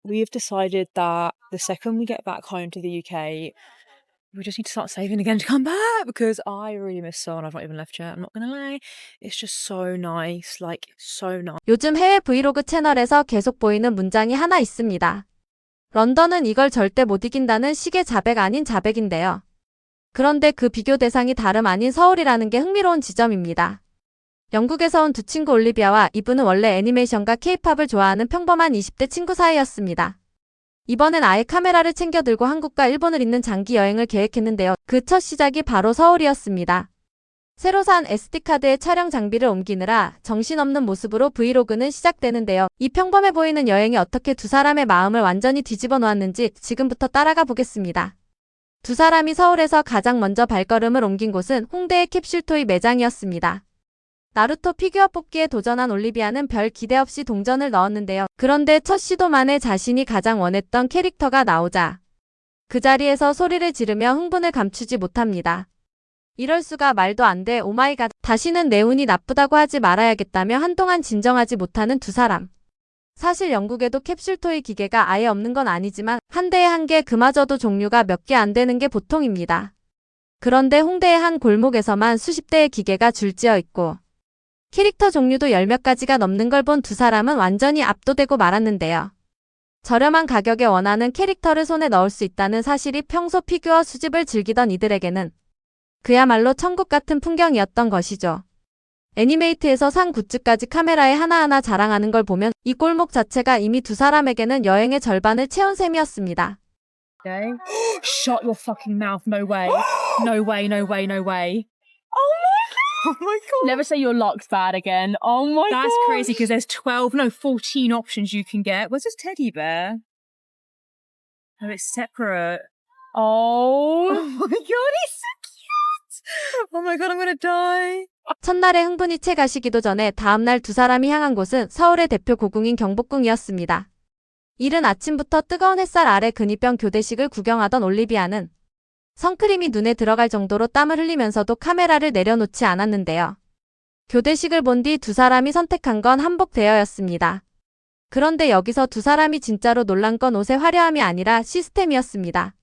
we have decided that the second we get back home to the UK, we just need to start saving again to come back because I really miss Seoul and I've not even left yet. I'm not gonna lie. It's just so nice, like so nice. 요즘 해외 브이로그 채널에서 계속 보이는 문장이 하나 있습니다. 런던은 이걸 절대 못 이긴다는 식의 자백 아닌 자백인데요. 그런데 그 비교 대상이 다름 아닌 서울이라는 게 흥미로운 지점입니다. 영국에서 온 두 친구 올리비아와 이브는 원래 애니메이션과 케이팝을 좋아하는 평범한 20대 친구 사이였습니다. 이번엔 아예 카메라를 챙겨 들고 한국과 일본을 잇는 장기 여행을 계획했는데요. 그 첫 시작이 바로 서울이었습니다. 새로 산 SD카드에 촬영 장비를 옮기느라 정신없는 모습으로 브이로그는 시작되는데요. 이 평범해 보이는 여행이 어떻게 두 사람의 마음을 완전히 뒤집어 놓았는지 지금부터 따라가 보겠습니다. 두 사람이 서울에서 가장 먼저 발걸음을 옮긴 곳은 홍대의 캡슐토이 매장이었습니다. 나루토 피규어 뽑기에 도전한 올리비아는 별 기대 없이 동전을 넣었는데요. 그런데 첫 시도 만에 자신이 가장 원했던 캐릭터가 나오자 그 자리에서 소리를 지르며 흥분을 감추지 못합니다. 이럴 수가 말도 안 돼. 오마이갓. 다시는 내 운이 나쁘다고 하지 말아야겠다며 한동안 진정하지 못하는 두 사람. 사실 영국에도 캡슐토이 기계가 아예 없는 건 아니지만 한 대에 한 개 그마저도 종류가 몇 개 안 되는 게 보통입니다. 그런데 홍대의 한 골목에서만 수십 대의 기계가 줄지어 있고 캐릭터 종류도 열 몇 가지가 넘는 걸 본 두 사람은 완전히 압도되고 말았는데요. 저렴한 가격에 원하는 캐릭터를 손에 넣을 수 있다는 사실이 평소 피규어 수집을 즐기던 이들에게는 그야말로 천국 같은 풍경이었던 것이죠. 애니메이트에서 산 굿즈까지 카메라에 하나하나 자랑하는 걸 보면 이 골목 자체가 이미 두 사람에게는 여행의 절반을 채운 셈이었습니다. Okay. Shut your fucking mouth. No way. No way, no way, no way. Oh my god. Never say your luck's bad again. Oh my god. That's crazy because there's 12, no, 14 options you can get. Where's this teddy bear? Oh, it's separate. Oh my god, he's so cute. Oh my god, I'm gonna die. 첫날의 흥분이 채 가시기도 전에 다음날 두 사람이 향한 곳은 서울의 대표 고궁인 경복궁이었습니다. 이른 아침부터 뜨거운 햇살 아래 근위병 교대식을 구경하던 올리비아는 선크림이 눈에 들어갈 정도로 땀을 흘리면서도 카메라를 내려놓지 않았는데요. 교대식을 본 뒤 두 사람이 선택한 건 한복 대여였습니다. 그런데 여기서 두 사람이 진짜로 놀란 건 옷의 화려함이 아니라 시스템이었습니다.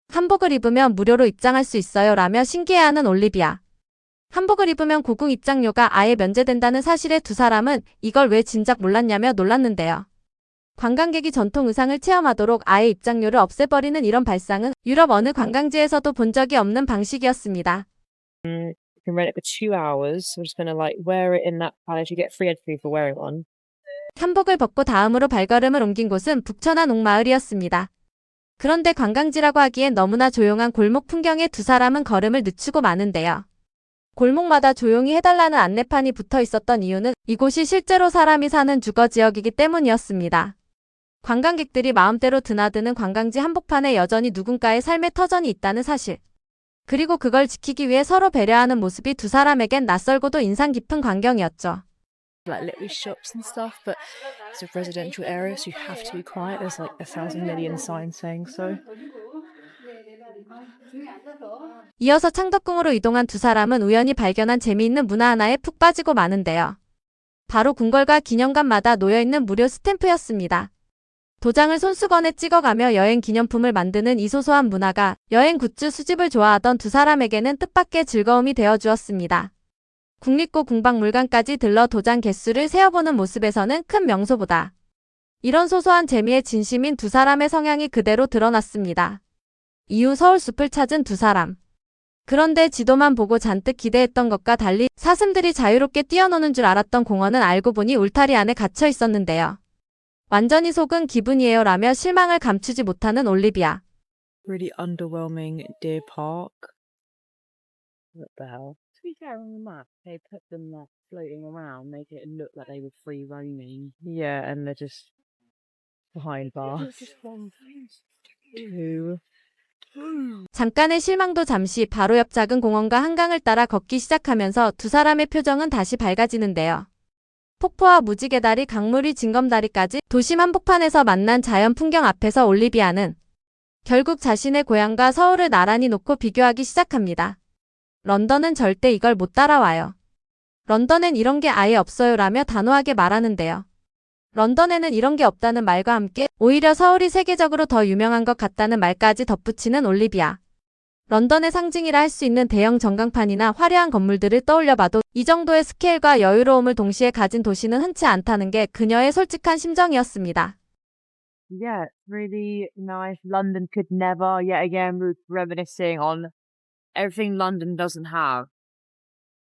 한복을 입으면 무료로 입장할 수 있어요 라며 신기해하는 올리비아. 한복을 입으면 고궁 입장료가 아예 면제된다는 사실에 두 사람은 이걸 왜 진작 몰랐냐며 놀랐는데요. 관광객이 전통 의상을 체험하도록 아예 입장료를 없애버리는 이런 발상은 유럽 어느 관광지에서도 본 적이 없는 방식이었습니다. You can rent it for 2 hours. We're just gonna like wear it in that palace. You get free entry for wearing one. 한복을 벗고 다음으로 발걸음을 옮긴 곳은 북천안 옥마을이었습니다. 그런데 관광지라고 하기엔 너무나 조용한 골목 풍경에 두 사람은 걸음을 늦추고 마는데요. 골목마다 조용히 해달라는 안내판이 붙어 있었던 이유는 이곳이 실제로 사람이 사는 주거 지역이기 때문이었습니다. 관광객들이 마음대로 드나드는 관광지 한복판에 여전히 누군가의 삶의 터전이 있다는 사실. 그리고 그걸 지키기 위해 서로 배려하는 모습이 두 사람에겐 낯설고도 인상 깊은 광경이었죠. Like little shops and stuff, but it's a residential area, so you have to be quiet. There's like 1,000 million signs saying so. 이어서 창덕궁으로 이동한 두 사람은 우연히 발견한 재미있는 문화 하나에 푹 빠지고 마는데요. 바로 궁궐과 기념관마다 놓여있는 무료 스탬프였습니다. 도장을 손수건에 찍어가며 여행 기념품을 만드는 이 소소한 문화가 여행 굿즈 수집을 좋아하던 두 사람에게는 뜻밖의 즐거움이 되어주었습니다. 국립고 국박물관까지 들러 도장 개수를 세어보는 모습에서는 큰 명소보다 이런 소소한 재미에 진심인 두 사람의 성향이 그대로 드러났습니다. 이후 서울숲을 찾은 두 사람. 그런데 지도만 보고 잔뜩 기대했던 것과 달리 사슴들이 자유롭게 뛰어노는 줄 알았던 공원은 알고 보니 울타리 안에 gat혀 있었는데요. 완전히 속은 기분이에요 라며 실망을 감추지 못하는 올리비아. Really underwhelming deer park. What the hell? To be fair, on the map, they put them like floating around, make it look like they were free roaming. Yeah, and they're just behind bars. Ew. 잠깐의 실망도 잠시 바로 옆 작은 공원과 한강을 따라 걷기 시작하면서 두 사람의 표정은 다시 밝아지는데요. 폭포와 무지개다리, 강물이 징검다리까지 도심 한복판에서 만난 자연 풍경 앞에서 올리비아는 결국 자신의 고향과 서울을 나란히 놓고 비교하기 시작합니다. 런던은 절대 이걸 못 따라와요. 런던엔 이런 게 아예 없어요 라며 단호하게 말하는데요. 런던에는 이런 게 없다는 말과 함께 오히려 서울이 세계적으로 더 유명한 것 같다는 말까지 덧붙이는 올리비아. 런던의 상징이라 할 수 있는 대형 전광판이나 화려한 건물들을 떠올려봐도 이 정도의 스케일과 여유로움을 동시에 가진 도시는 흔치 않다는 게 그녀의 솔직한 심정이었습니다. Yeah, really nice. London could never, yet again, reminiscing on everything London doesn't have,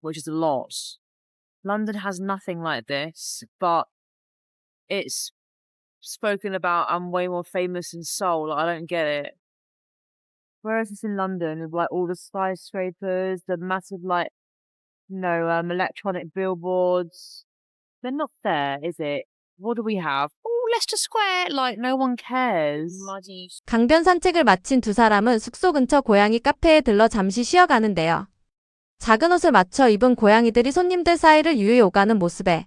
which is a lot. London has nothing like this, but it's spoken about and way more famous in Seoul. I don't get it. Where is this in London with like all the skyscrapers, the massive electronic billboards? They're not there, is it? What do we have? Oh, Leicester Square. Like no one cares. Bloody. 강변 산책을 마친 두 사람은 숙소 근처 고양이 카페에 들러 잠시 쉬어가는데요. 작은 옷을 맞춰 입은 고양이들이 손님들 사이를 유유히 오가는 모습에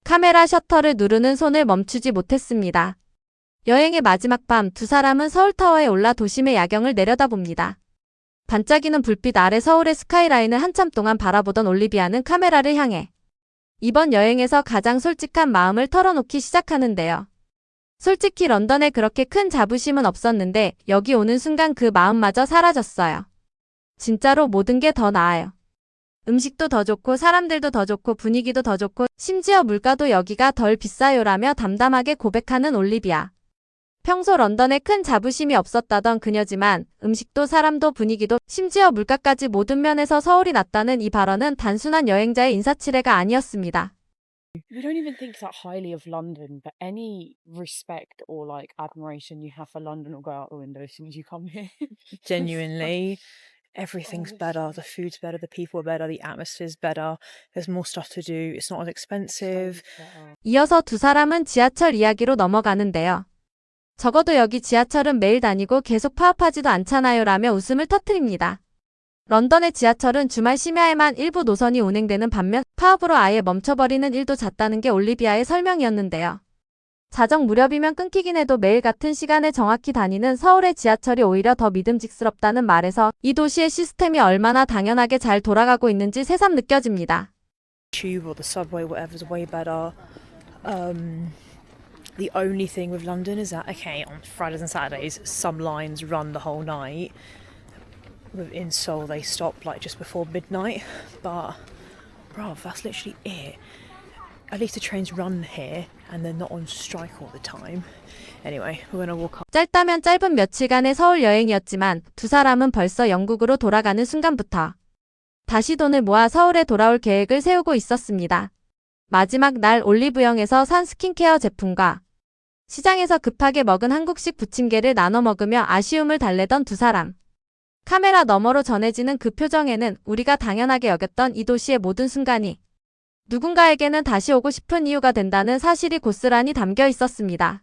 카메라 셔터를 누르는 손을 멈추지 못했습니다. 여행의 마지막 밤 두 사람은 서울타워에 올라 도심의 야경을 내려다봅니다. 반짝이는 불빛 아래 서울의 스카이라인을 한참 동안 바라보던 올리비아는 카메라를 향해 이번 여행에서 가장 솔직한 마음을 털어놓기 시작하는데요. 솔직히 런던에 그렇게 큰 자부심은 없었는데 여기 오는 순간 그 마음마저 사라졌어요. 진짜로 모든 게 더 나아요. 음식도 더 좋고 사람들도 더 좋고 분위기도 더 좋고 심지어 물가도 여기가 덜 비싸요라며 담담하게 고백하는 올리비아. 평소 런던에 큰 자부심이 없었다던 그녀지만 음식도 사람도 분위기도 심지어 물가까지 모든 면에서 서울이 낫다는 이 발언은 단순한 여행자의 인사치레가 아니었습니다. We don't even think that highly of London, but any respect or like admiration you have for London will go out the window as soon as you come here. Genuinely, everything's Oh, better. The food's better, the people are better, the atmosphere's better. There's more stuff to do. It's not as expensive. 이어서 두 사람은 지하철 이야기로 넘어가는데요. 적어도 여기 지하철은 매일 다니고 계속 파업하지도 않잖아요 라며 웃음을 터뜨립니다. 런던의 지하철은 주말 심야에만 일부 노선이 운행되는 반면 파업으로 아예 멈춰버리는 일도 잦다는 게 올리비아의 설명이었는데요. 자정 무렵이면 끊기긴 해도 매일 같은 시간에 정확히 다니는 서울의 지하철이 오히려 더 믿음직스럽다는 말에서 이 도시의 시스템이 얼마나 당연하게 잘 돌아가고 있는지 새삼 느껴집니다. Tube or the subway, whatever's way better. The only thing with London is that, okay, on Fridays and Saturdays, some lines run the whole night. In Seoul, they stop like just before midnight. But, bruv, that's literally it. At least the trains run here and they're not on strike all the time. Anyway, we're gonna walk up. 짧다면 짧은 며칠간의 서울 여행이었지만 두 사람은 벌써 영국으로 돌아가는 순간부터 다시 돈을 모아 서울에 돌아올 계획을 세우고 있었습니다. 마지막 날 올리브영에서 산 스킨케어 제품과 시장에서 급하게 먹은 한국식 부침개를 나눠 먹으며 아쉬움을 달래던 두 사람. 카메라 너머로 전해지는 그 표정에는 우리가 당연하게 여겼던 이 도시의 모든 순간이 누군가에게는 다시 오고 싶은 이유가 된다는 사실이 고스란히 담겨 있었습니다.